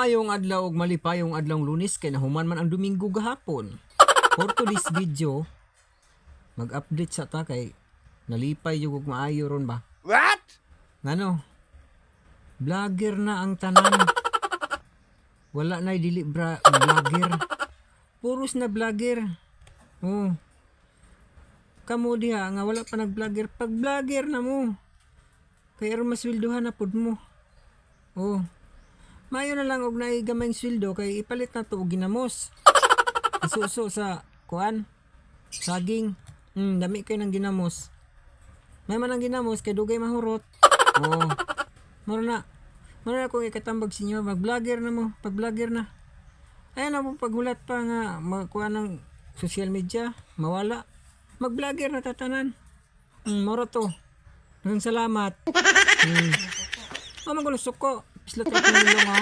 Maayong adlaw ug malipayong adlawng lunes kay nahuman man ang Domingo gahapon. For today's video, mag-update sa ta kay nalipay yung ug maayo ron ba? What? Ngano? Vlogger na ang tanan. Wala na dili vlogger. Puros na vlogger. Oh. Kamo diha nga wala pa nag-vlogger, pag-vlogger na mo. Kay aron masweldohan na pud mo. Oh. Mayo na lang og naay gamayng sweldo kay ipalit na to og ginamos. Isuso sa kuan, saging. Dami kay nang ginamos. May man ang ginamos kay dugay mahurot. Oh. Mura na kung ikatambag sa inyo, mag-vlogger na mo, pag-vlogger na. Ayan na mo paghulat pa nga magkuha ng social media, mawala. Mag-vlogger na tatanan. Mura to. Maraming salamat. Magulusok ko. Isla tayo pinulong, ha?